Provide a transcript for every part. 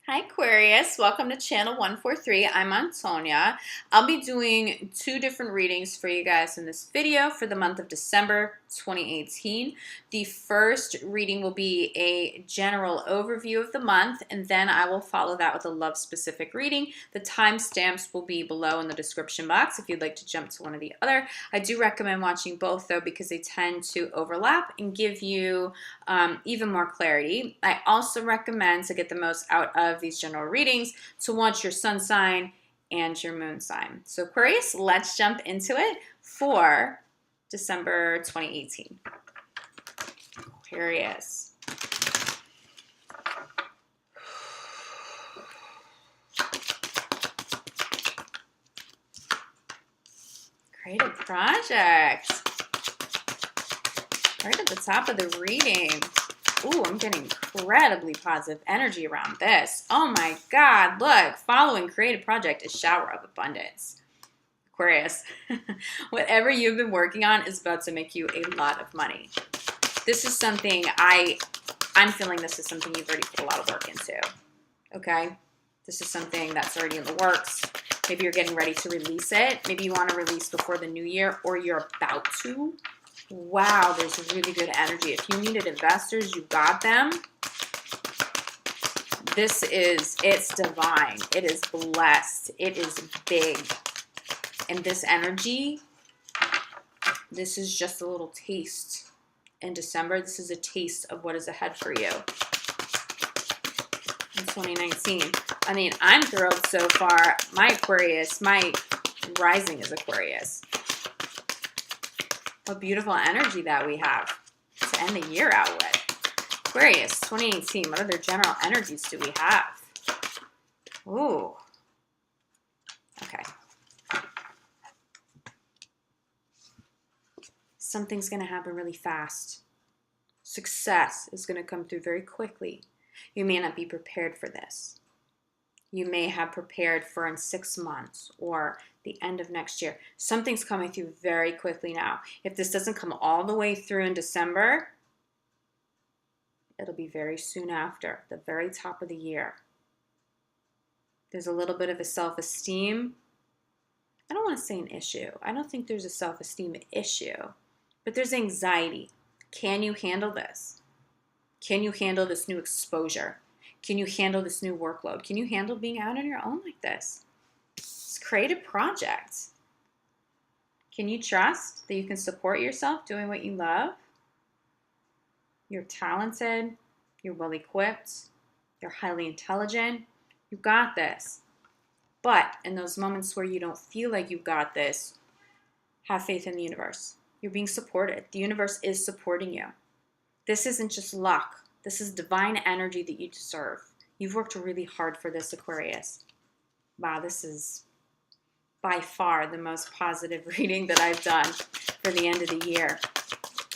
Hi Aquarius, welcome to channel 143. I'm Antonia. I'll be doing two different readings for you guys in this video for the month of December 2018. The first reading will be a general overview of the month, and then I will follow that with a love specific reading. The timestamps will be below in the description box if you'd like to jump to one or the other. I do recommend watching both though because they tend to overlap and give you even more clarity. I also recommend, to get the most out of these general readings, to watch your sun sign and your moon sign. So Aquarius, let's jump into it for December 2018. Aquarius. Creative project. Right at the top of the reading. Ooh, I'm getting incredibly positive energy around this. Oh my God, look, following creative project is shower of abundance. Aquarius, whatever you've been working on is about to make you a lot of money. This is something I'm feeling this is something you've already put a lot of work into, okay? This is something that's already in the works. Maybe you're getting ready to release it. Maybe you want to release before the new year, or you're about to. Wow, there's really good energy. If you needed investors, you got them. It's divine. It is blessed. It is big. And this energy, this is just a little taste. In December, this is a taste of what is ahead for you in 2019. I mean, I'm thrilled so far. My Aquarius, my rising is Aquarius. What beautiful energy that we have to end the year out with. Aquarius, 2018, what other general energies do we have? Ooh. Okay. Something's going to happen really fast. Success is going to come through very quickly. You may not be prepared for this. You may have prepared for in 6 months or the end of next year. Something's coming through very quickly now. If this doesn't come all the way through in December, it'll be very soon after, the very top of the year. There's a little bit of a self-esteem. I don't want to say an issue. I don't think there's a self-esteem issue, but there's anxiety. Can you handle this? Can you handle this new exposure? Can you handle this new workload? Can you handle being out on your own like this? It's a creative project. Can you trust that you can support yourself doing what you love? You're talented. You're well equipped. You're highly intelligent. You got this. But in those moments where you don't feel like you've got this, have faith in the universe. You're being supported. The universe is supporting you. This isn't just luck. This is divine energy that you deserve. You've worked really hard for this, Aquarius. Wow, this is by far the most positive reading that I've done for the end of the year.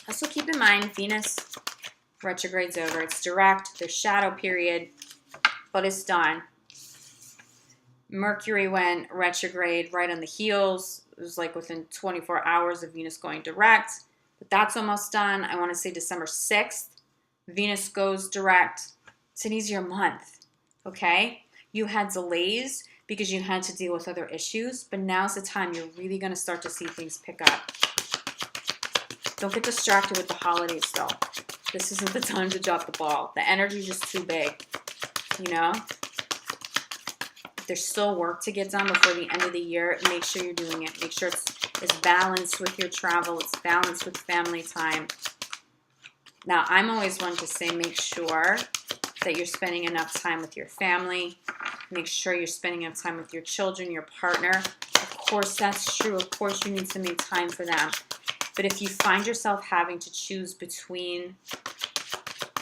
Also keep in mind, Venus retrograde's over. It's direct. There's shadow period, but it's done. Mercury went retrograde right on the heels. It was like within 24 hours of Venus going direct, but that's almost done. I want to say December 6th. Venus goes direct. It's an easier month, okay? You had delays because you had to deal with other issues, but now's the time you're really going to start to see things pick up. Don't get distracted with the holidays, though. This isn't the time to drop the ball. The energy is just too big, you know? There's still work to get done before the end of the year. Make sure you're doing it. Make sure it's balanced with your travel. It's balanced with family time. Now, I'm always one to say make sure that you're spending enough time with your family. Make sure you're spending enough time with your children, your partner. Of course, that's true. Of course, you need to make time for them. But if you find yourself having to choose between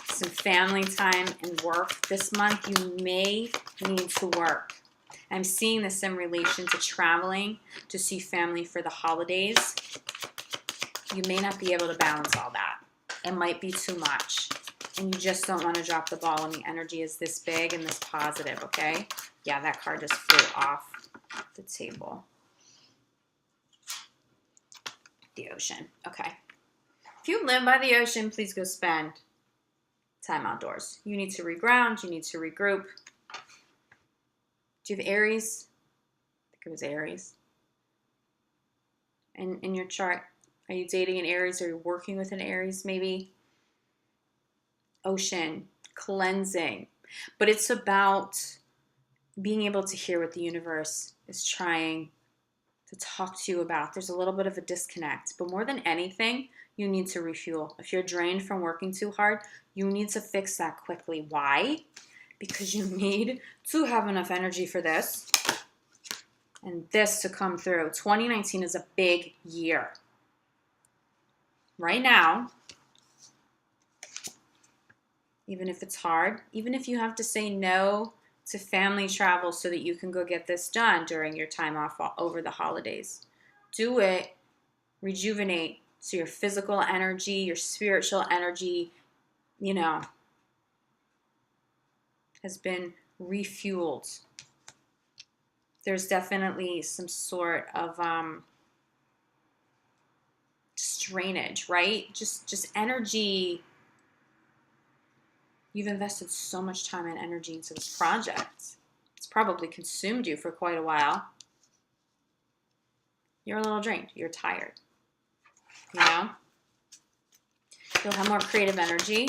some family time and work this month, you may need to work. I'm seeing this in relation to traveling to see family for the holidays. You may not be able to balance all that. It might be too much, and you just don't want to drop the ball when the energy is this big and this positive, okay? Yeah, that card just flew off the table. The ocean, okay. If you live by the ocean, please go spend time outdoors. You need to reground, you need to regroup. Do you have Aries? I think it was Aries. And in your chart, are you dating an Aries? Are you working with an Aries maybe? Ocean, cleansing. But it's about being able to hear what the universe is trying to talk to you about. There's a little bit of a disconnect. But more than anything, you need to refuel. If you're drained from working too hard, you need to fix that quickly. Why? Because you need to have enough energy for this and this to come through. 2019 is a big year. Right now, even if it's hard, even if you have to say no to family travel so that you can go get this done during your time off over the holidays, do it. Rejuvenate so your physical energy, your spiritual energy, has been refueled. There's definitely some sort of drainage, right? Just energy. You've invested so much time and energy into this project. It's probably consumed you for quite a while. You're a little drained. You're tired. You'll have more creative energy.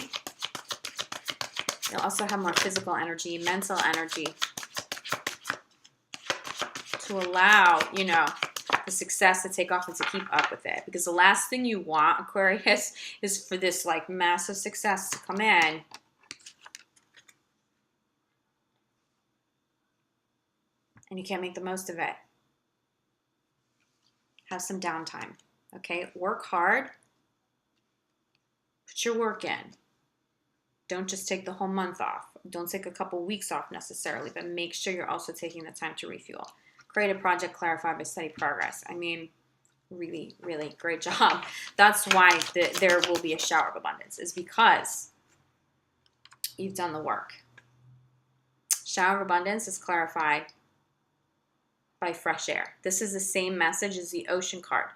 You'll also have more physical energy, mental energy to allow, the success to take off and to keep up with it. Because the last thing you want, Aquarius, is for this massive success to come in and you can't make the most of it. Have some downtime, okay? Work hard. Put your work in. Don't just take the whole month off. Don't take a couple weeks off necessarily, but make sure you're also taking the time to refuel. Create a project, clarify by steady progress. I mean, really, really great job. That's why there will be a shower of abundance, is because you've done the work. Shower of abundance is clarified by fresh air. This is the same message as the ocean card.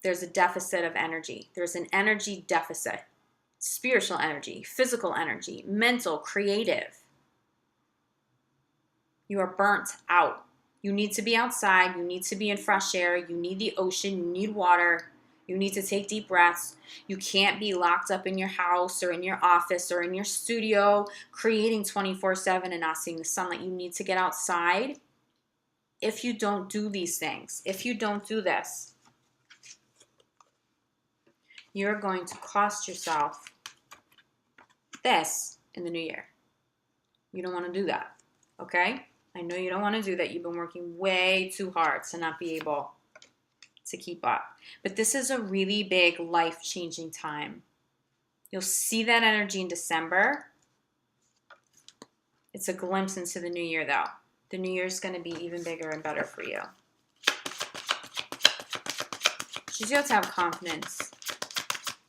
There's a deficit of energy. There's an energy deficit. Spiritual energy, physical energy, mental, creative. You are burnt out. You need to be outside. You need to be in fresh air. You need the ocean. You need water. You need to take deep breaths. You can't be locked up in your house or in your office or in your studio creating 24/7 and not seeing the sunlight. You need to get outside. If you don't do these things, if you don't do this, you're going to cost yourself this in the new year. You don't want to do that, okay? I know you don't want to do that. You've been working way too hard to not be able to keep up. But this is a really big life-changing time. You'll see that energy in December. It's a glimpse into the new year, though. The new year is going to be even bigger and better for you. You have to have confidence.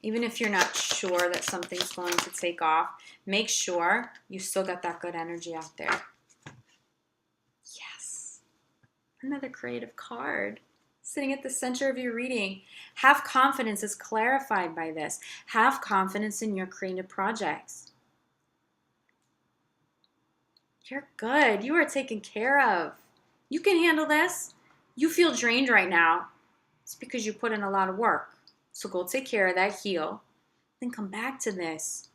Even if you're not sure that something's going to take off, make sure you still got that good energy out there. Yes. Another creative card sitting at the center of your reading. Have confidence is clarified by this. Have confidence in your creative projects. You're good. You are taken care of. You can handle this. You feel drained right now. It's because you put in a lot of work. So go take care of that, heal, then come back to this.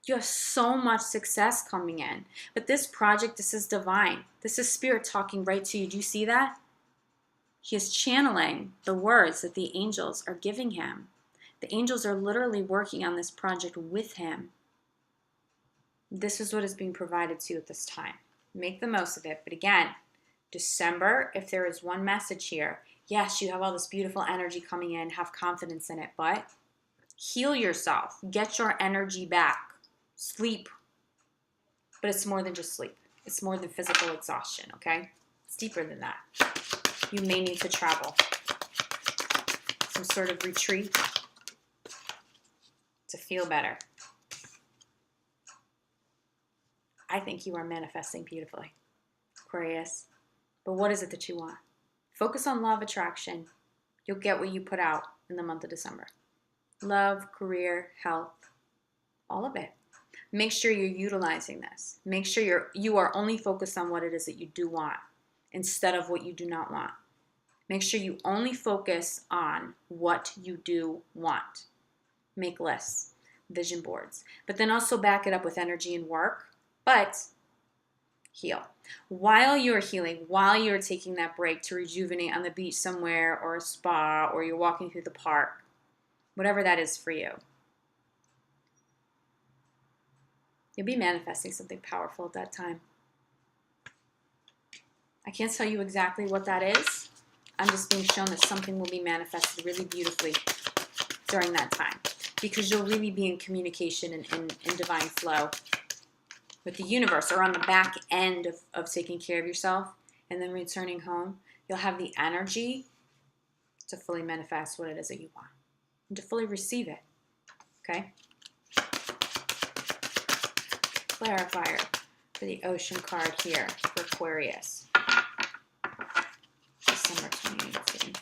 You have so much success coming in. But this project, this is divine. This is spirit talking right to you. Do you see that? He is channeling the words that the angels are giving him. The angels are literally working on this project with him. This is what is being provided to you at this time. Make the most of it. But again, December, if there is one message here, yes, you have all this beautiful energy coming in. Have confidence in it, but heal yourself. Get your energy back. Sleep. But it's more than just sleep. It's more than physical exhaustion, okay? It's deeper than that. You may need to travel. Some sort of retreat to feel better. I think you are manifesting beautifully, Aquarius. But what is it that you want? Focus on law of attraction. You'll get what you put out in the month of December. Love, career, health, all of it. Make sure you're utilizing this. Make sure you are only focused on what it is that you do want instead of what you do not want. Make sure you only focus on what you do want. Make lists, vision boards, but then also back it up with energy and work, but heal. While you're healing, while you're taking that break to rejuvenate on the beach somewhere or a spa or you're walking through the park, whatever that is for you, you'll be manifesting something powerful at that time. I can't tell you exactly what that is. I'm just being shown that something will be manifested really beautifully during that time because you'll really be in communication and in divine flow with the universe, or on the back end of taking care of yourself and then returning home. You'll have the energy to fully manifest what it is that you want and to fully receive it. Okay? Clarifier for the ocean card here for Aquarius. December 2018.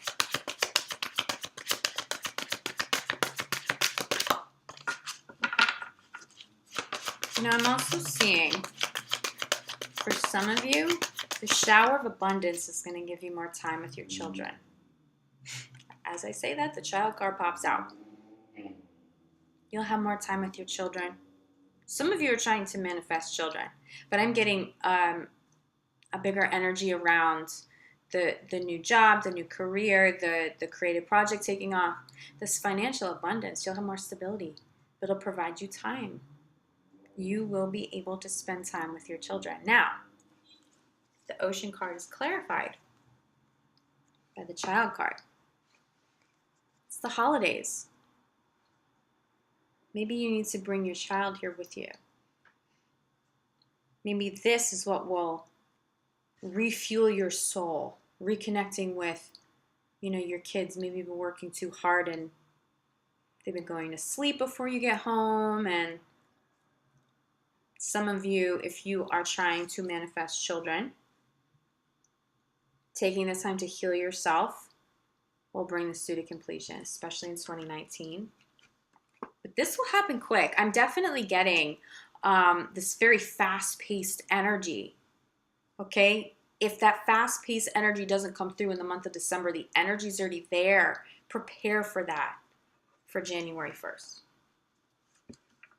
Now I'm also seeing, for some of you, the shower of abundance is going to give you more time with your children. As I say that, the child card pops out. You'll have more time with your children. Some of you are trying to manifest children, but I'm getting a bigger energy around the new job, the new career, the creative project taking off. This financial abundance, you'll have more stability. It'll provide you time. You will be able to spend time with your children. Now, the ocean card is clarified by the child card. It's the holidays. Maybe you need to bring your child here with you. Maybe this is what will refuel your soul, reconnecting with, your kids. Maybe you've been working too hard and they've been going to sleep before you get home. And some of you, if you are trying to manifest children, taking this time to heal yourself will bring this to completion, especially in 2019. But this will happen quick. I'm definitely getting this very fast-paced energy, okay? If that fast-paced energy doesn't come through in the month of December, the energy's already there. Prepare for that for January 1st.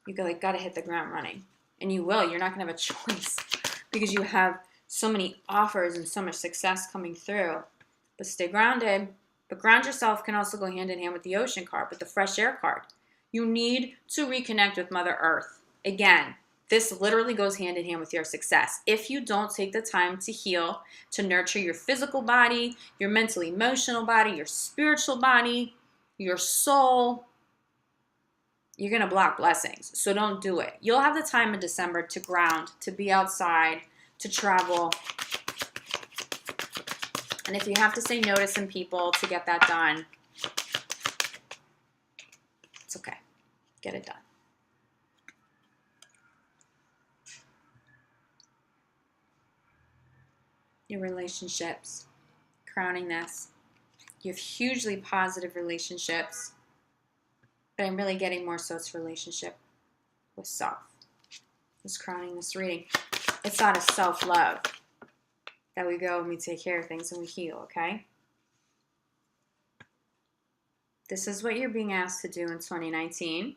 You got to hit the ground running. And you will. You're not going to have a choice because you have so many offers and so much success coming through. But stay grounded. But ground yourself can also go hand in hand with the ocean card, with the fresh air card. You need to reconnect with Mother Earth. Again, this literally goes hand in hand with your success. If you don't take the time to heal, to nurture your physical body, your mental, emotional body, your spiritual body, your soul, you're going to block blessings. So don't do it. You'll have the time in December to ground, to be outside, to travel. And if you have to say no to some people to get that done, it's okay. Get it done. Your relationships, crowning this. You have hugely positive relationships. But I'm really getting more so it's relationship with self. Just crowning this reading. It's out of self-love that we go and we take care of things and we heal, okay? This is what you're being asked to do in 2019.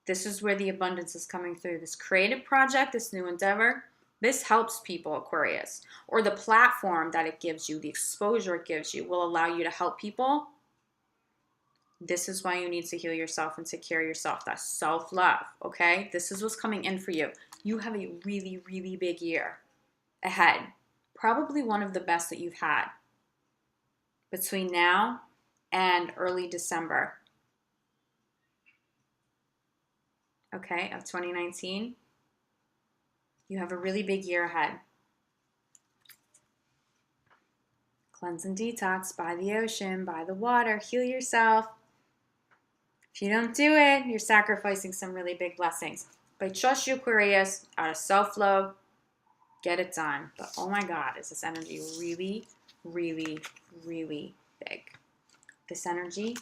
This is where the abundance is coming through. This creative project, this new endeavor, this helps people, Aquarius. Or the platform that it gives you, the exposure it gives you, will allow you to help people. This is why you need to heal yourself and take care of yourself. That's self-love, okay? This is what's coming in for you. You have a really, really big year ahead. Probably one of the best that you've had between now and early December, okay, of 2019. You have a really big year ahead. Cleanse and detox by the ocean, by the water. Heal yourself. If you don't do it, you're sacrificing some really big blessings. But I trust you, Aquarius, out of self-love, get it done. But oh my God, is this energy really, really, really big. This energy,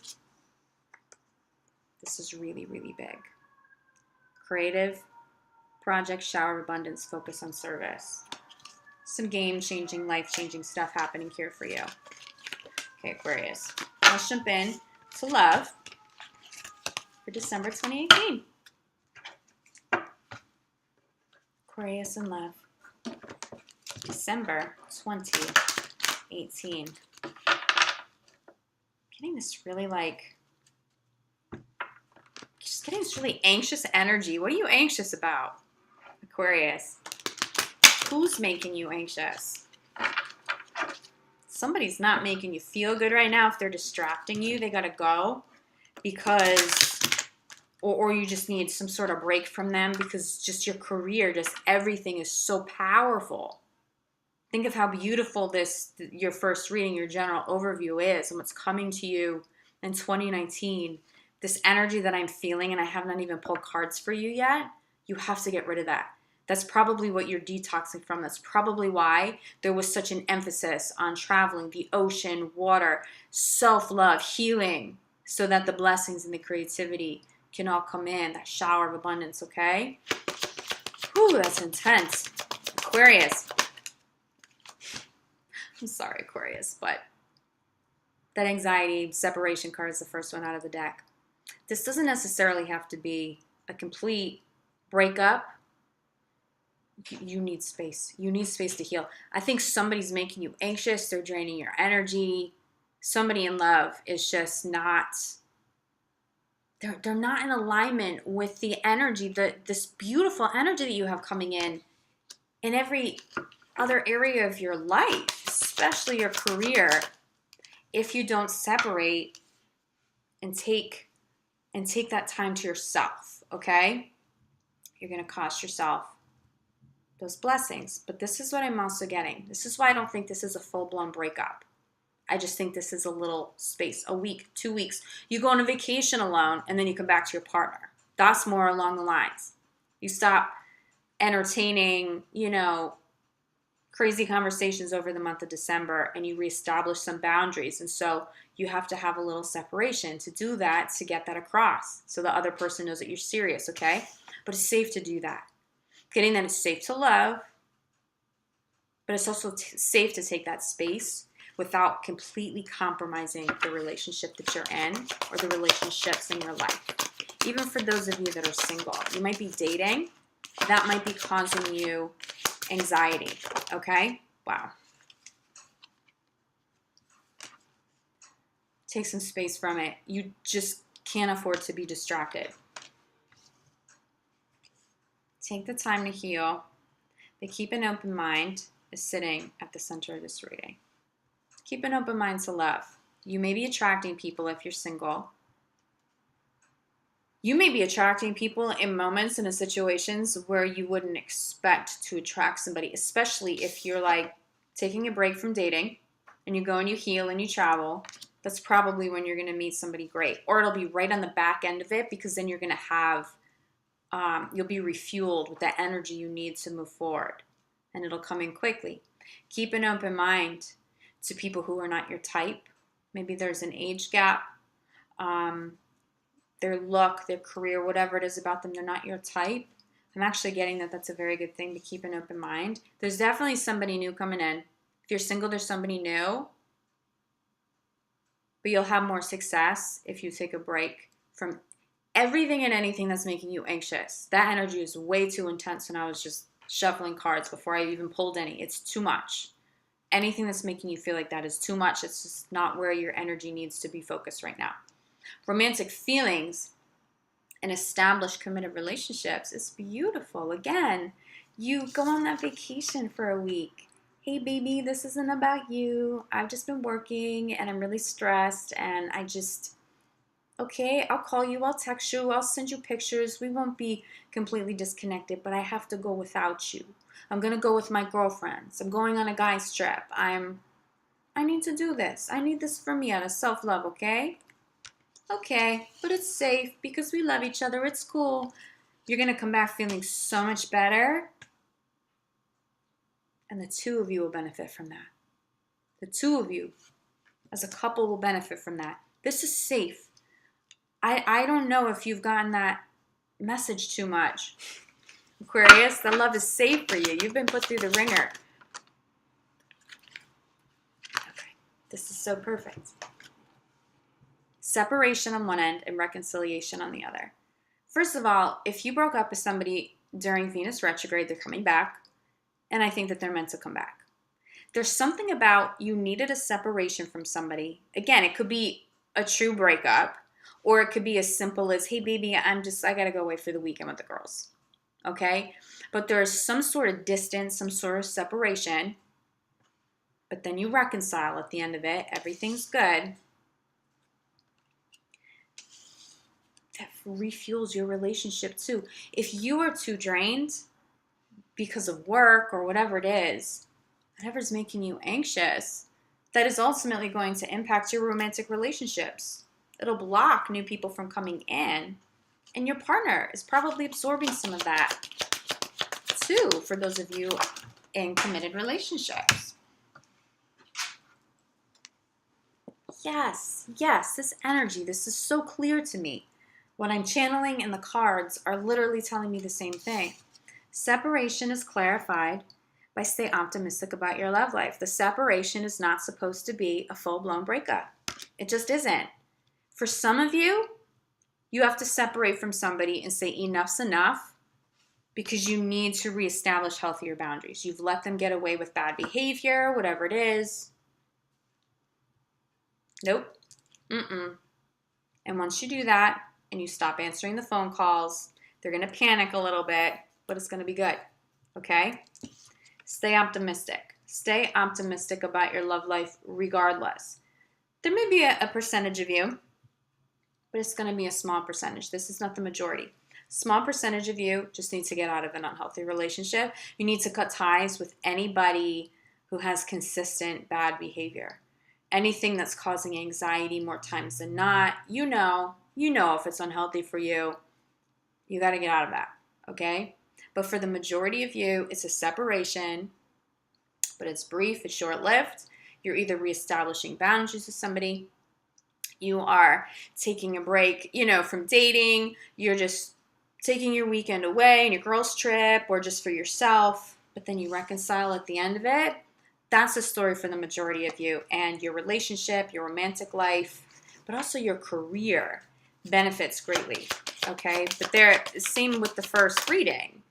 this is really, really big. Creative, project, shower, abundance, focus on service. Some game-changing, life-changing stuff happening here for you. Okay, Aquarius. Let's jump in to love for December 2018. Aquarius and love. December 2018. Getting this really just getting this really anxious energy. What are you anxious about, Aquarius? Who's making you anxious? Somebody's not making you feel good right now. If they're distracting you, they gotta go because, or you just need some sort of break from them because just your career, just everything is so powerful. Think of how beautiful your first reading, your general overview is and what's coming to you in 2019. This energy that I'm feeling, and I have not even pulled cards for you yet, you have to get rid of that. That's probably what you're detoxing from. That's probably why there was such an emphasis on traveling, the ocean, water, self-love, healing, so that the blessings and the creativity can all come in, that shower of abundance, okay? Whew, that's intense. Aquarius. I'm sorry, Aquarius, but that anxiety separation card is the first one out of the deck. This doesn't necessarily have to be a complete breakup. You need space. You need space to heal. I think somebody's making you anxious. They're draining your energy. Somebody in love is just not, they're not in alignment with the energy, this beautiful energy that you have coming in every other area of your life, especially your career. If you don't separate and take that time to yourself, okay? You're going to cost yourself those blessings. But this is what I'm also getting. This is why I don't think this is a full-blown breakup. I just think this is a little space, a week, 2 weeks. You go on a vacation alone, and then you come back to your partner. That's more along the lines. You stop entertaining, crazy conversations over the month of December, and you reestablish some boundaries. And so you have to have a little separation to do that, to get that across, so the other person knows that you're serious, okay? But it's safe to do that. Getting that it's safe to love, but it's also safe to take that space without completely compromising the relationship that you're in or the relationships in your life. Even for those of you that are single, you might be dating. That might be causing you anxiety, okay? Wow. Take some space from it. You just can't afford to be distracted. Take the time to heal. But keep an open mind is sitting at the center of this reading. Keep an open mind to love. You may be attracting people if you're single. You may be attracting people in moments and in situations where you wouldn't expect to attract somebody, especially if you're like taking a break from dating and you go and you heal and you travel. That's probably when you're going to meet somebody great. Or it'll be right on the back end of it, because then you're going to have, you'll be refueled with that energy you need to move forward. And it'll come in quickly. Keep an open mind to people who are not your type. Maybe there's an age gap. Their look, their career, whatever it is about them, they're not your type. I'm actually getting that that's a very good thing to keep an open mind. There's definitely somebody new coming in. If you're single, there's somebody new. But you'll have more success if you take a break from everything and anything that's making you anxious. That energy is way too intense, and I was just shuffling cards before I even pulled any. It's too much. Anything that's making you feel like that is too much. It's just not where your energy needs to be focused right now. Romantic feelings and established committed relationships is beautiful. Again, you go on that vacation for a week. Hey baby, this isn't about you. I've just been working and I'm really stressed, and okay, I'll call you, I'll text you, I'll send you pictures. We won't be completely disconnected, but I have to go without you. I'm going to go with my girlfriends. I'm going on a guy's trip. I need to do this. I need this for me out of self-love, okay? Okay, but it's safe because we love each other. It's cool. You're going to come back feeling so much better. And the two of you will benefit from that. The two of you as a couple will benefit from that. This is safe. I don't know if you've gotten that message too much, Aquarius, the love is safe for you. You've been put through the ringer. Okay, this is so perfect. Separation on one end and reconciliation on the other. First of all, if you broke up with somebody during Venus retrograde, they're coming back, and I think that they're meant to come back. There's something about you needed a separation from somebody. Again, it could be a true breakup, or it could be as simple as, hey, baby, I gotta go away for the weekend with the girls. Okay? But there's some sort of distance, some sort of separation, but then you reconcile at the end of it. Everything's good. That refuels your relationship too. If you are too drained because of work or whatever it is, whatever's making you anxious, that is ultimately going to impact your romantic relationships. It'll block new people from coming in, and your partner is probably absorbing some of that too, for those of you in committed relationships. Yes, this energy, this is so clear to me. What I'm channeling and the cards are literally telling me the same thing. Separation is clarified by stay optimistic about your love life. The separation is not supposed to be a full-blown breakup. It just isn't. For some of you, you have to separate from somebody and say enough's enough because you need to reestablish healthier boundaries. You've let them get away with bad behavior, whatever it is. Nope. And once you do that and you stop answering the phone calls, they're going to panic a little bit, but it's going to be good. Okay? Stay optimistic. Stay optimistic about your love life regardless. There may be a percentage of you, but it's going to be a small percentage. This is not the majority. Small percentage of you just need to get out of an unhealthy relationship. You need to cut ties with anybody who has consistent bad behavior. Anything that's causing anxiety more times than not, you know if it's unhealthy for you, you got to get out of that, okay? But for the majority of you, it's a separation, but it's brief, it's short-lived. You're either reestablishing boundaries with somebody, you are taking a break, from dating, you're just taking your weekend away and your girls' trip, or just for yourself, but then you reconcile at the end of it. That's the story for the majority of you, and your relationship, your romantic life, but also your career benefits greatly, okay? But same with the first reading,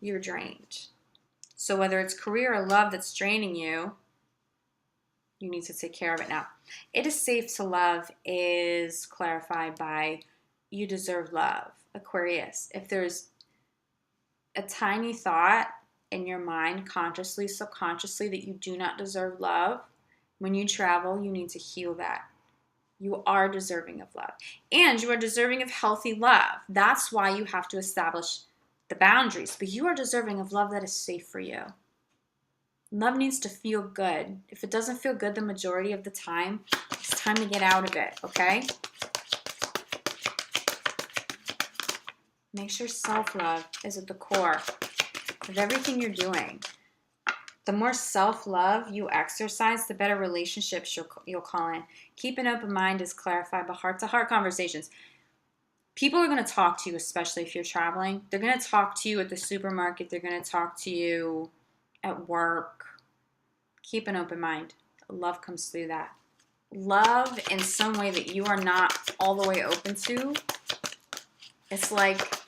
you're drained. So whether it's career or love that's draining you, you need to take care of it now. It is safe to love is clarified by you deserve love. Aquarius, if there's a tiny thought in your mind, consciously, subconsciously, that you do not deserve love, when you travel, you need to heal that. You are deserving of love. And you are deserving of healthy love. That's why you have to establish the boundaries. But you are deserving of love that is safe for you. Love needs to feel good. If it doesn't feel good the majority of the time, it's time to get out of it, okay? Make sure self-love is at the core of everything you're doing. The more self-love you exercise, the better relationships you'll call in. Keep an open mind is clarified by heart-to-heart conversations. People are going to talk to you, especially if you're traveling. They're going to talk to you at the supermarket. They're going to talk to you at work. Keep an open mind. Love comes through that. Love in some way that you are not all the way open to, it's like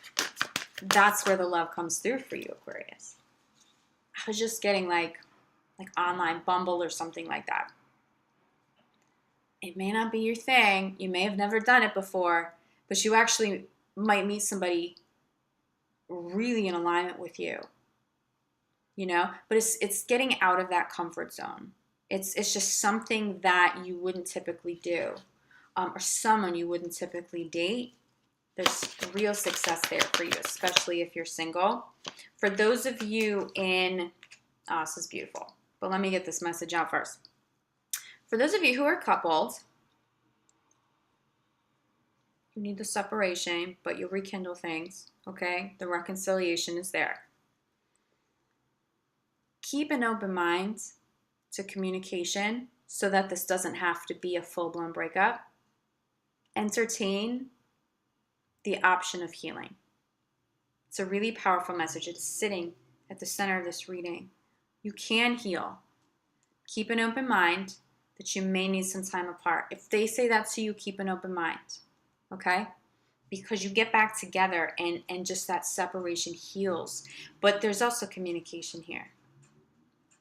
that's where the love comes through for you, Aquarius. I was just getting like online Bumble or something like that. It may not be your thing. You may have never done it before, but you actually might meet somebody really in alignment with you. But it's getting out of that comfort zone. It's just something that you wouldn't typically do, or someone you wouldn't typically date. There's real success there for you, especially if you're single. For those of you this is beautiful, but let me get this message out first. For those of you who are coupled, you need the separation, but you'll rekindle things, okay? The reconciliation is there. Keep an open mind to communication so that this doesn't have to be a full-blown breakup. Entertain the option of healing. It's a really powerful message. It is sitting at the center of this reading. You can heal. Keep an open mind that you may need some time apart. If they say that to you, keep an open mind, okay? Because you get back together and just that separation heals. But there's also communication here.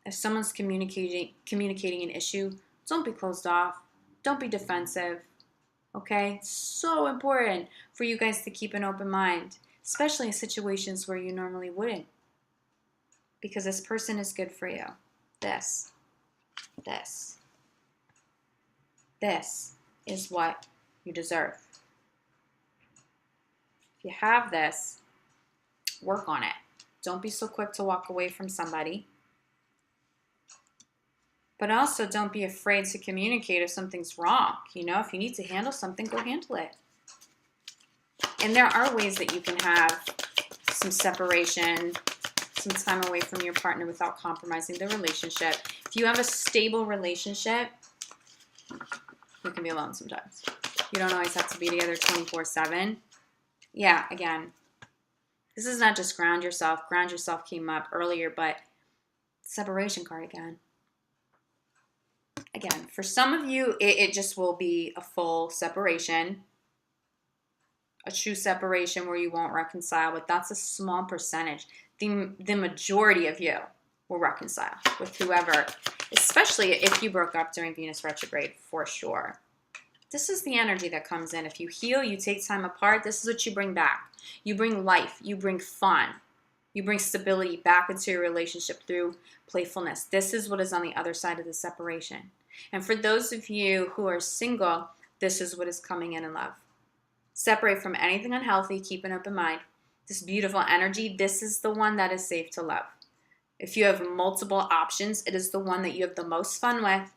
If someone's communicating an issue, don't be closed off. Don't be defensive, okay? It's so important for you guys to keep an open mind, especially in situations where you normally wouldn't. Because this person is good for you. This is what you deserve. If you have this, work on it. Don't be so quick to walk away from somebody. But also don't be afraid to communicate if something's wrong. You know, if you need to handle something, go handle it. And there are ways that you can have some separation, some time away from your partner without compromising the relationship. If you have a stable relationship, you can be alone sometimes. You don't always have to be together 24/7. Yeah, again, this is not just ground yourself. Ground yourself came up earlier, but separation card again. Again, for some of you, it just will be a full separation, a true separation where you won't reconcile, but that's a small percentage. The majority of you will reconcile with whoever, especially if you broke up during Venus retrograde, for sure. This is the energy that comes in. If you heal, you take time apart, this is what you bring back. You bring life, you bring fun, you bring stability back into your relationship through playfulness. This is what is on the other side of the separation. And for those of you who are single, this is what is coming in love. Separate from anything unhealthy, keep an open mind. This beautiful energy, this is the one that is safe to love. If you have multiple options, it is the one that you have the most fun with,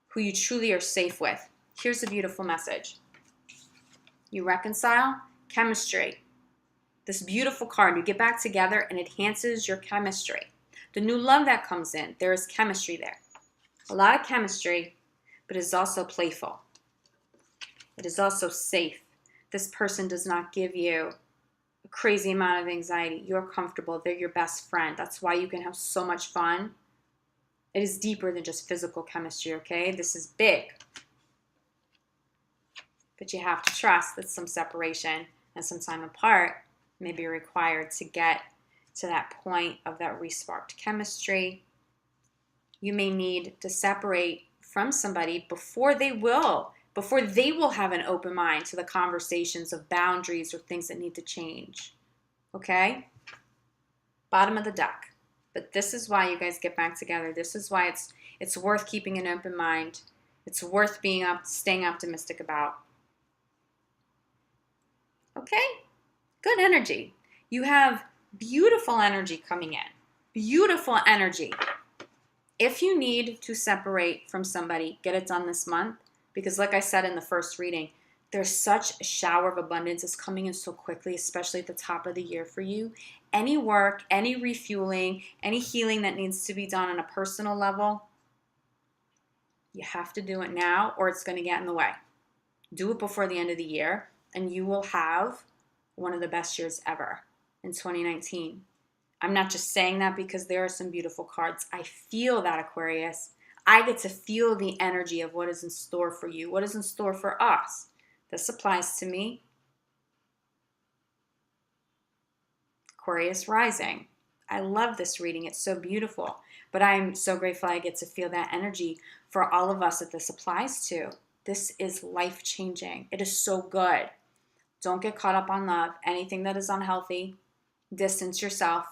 who you truly are safe with. Here's a beautiful message. You reconcile, chemistry. This beautiful card, you get back together and it enhances your chemistry. The new love that comes in, there is chemistry there. A lot of chemistry, but it is also playful. It is also safe. This person does not give you a crazy amount of anxiety. You're comfortable. They're your best friend. That's why you can have so much fun. It is deeper than just physical chemistry, okay? This is big. But you have to trust that some separation and some time apart may be required to get to that point of that resparked chemistry. You may need to separate from somebody before they will have an open mind to the conversations of boundaries or things that need to change. Okay? Bottom of the deck. But this is why you guys get back together. This is why it's worth keeping an open mind. It's worth staying optimistic about. Okay? Good energy. You have beautiful energy coming in. Beautiful energy. If you need to separate from somebody, get it done this month. Because like I said in the first reading, there's such a shower of abundance. It's coming in so quickly, especially at the top of the year for you. Any work, any refueling, any healing that needs to be done on a personal level, you have to do it now or it's going to get in the way. Do it before the end of the year and you will have one of the best years ever in 2019. I'm not just saying that because there are some beautiful cards. I feel that, Aquarius. I get to feel the energy of what is in store for you, what is in store for us. This applies to me. Aquarius rising. I love this reading. It's so beautiful. But I'm so grateful I get to feel that energy for all of us that this applies to. This is life-changing. It is so good. Don't get caught up on love. Anything that is unhealthy, distance yourself.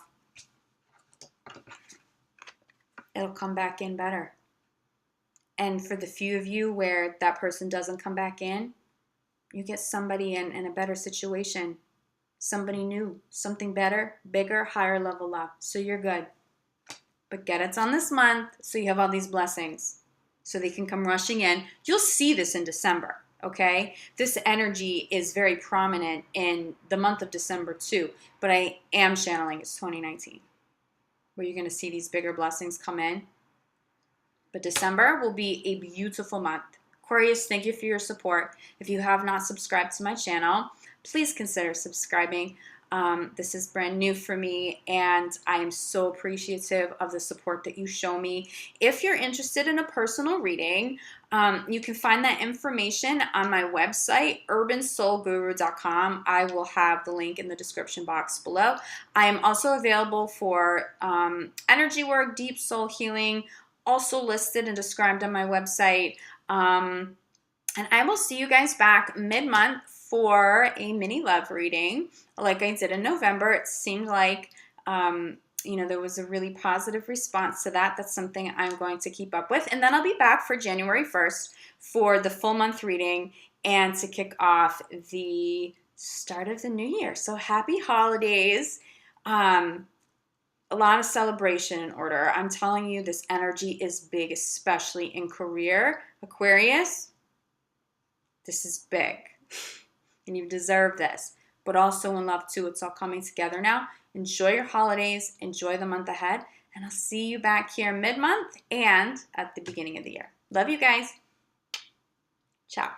It'll come back in better. And for the few of you where that person doesn't come back in, you get somebody in a better situation, somebody new, something better, bigger, higher level love. So you're good. But get it done this month so you have all these blessings so they can come rushing in. You'll see this in December, okay? This energy is very prominent in the month of December too, but I am channeling it's 2019 where you're going to see these bigger blessings come in. But December will be a beautiful month. Aquarius, thank you for your support. If you have not subscribed to my channel, please consider subscribing. This is brand new for me, and I am so appreciative of the support that you show me. If you're interested in a personal reading, you can find that information on my website, urbansoulguru.com. I will have the link in the description box below. I am also available for energy work, deep soul healing, also listed and described on my website. And I will see you guys back mid-month for a mini love reading like I did in November. It seemed like, there was a really positive response to that. That's something I'm going to keep up with. And then I'll be back for January 1st for the full month reading and to kick off the start of the new year. So happy holidays. A lot of celebration in order. I'm telling you, this energy is big, especially in career. Aquarius, this is big, and you deserve this, but also in love too. It's all coming together now. Enjoy your holidays, enjoy the month ahead, and I'll see you back here mid-month and at the beginning of the year. Love you guys. Ciao.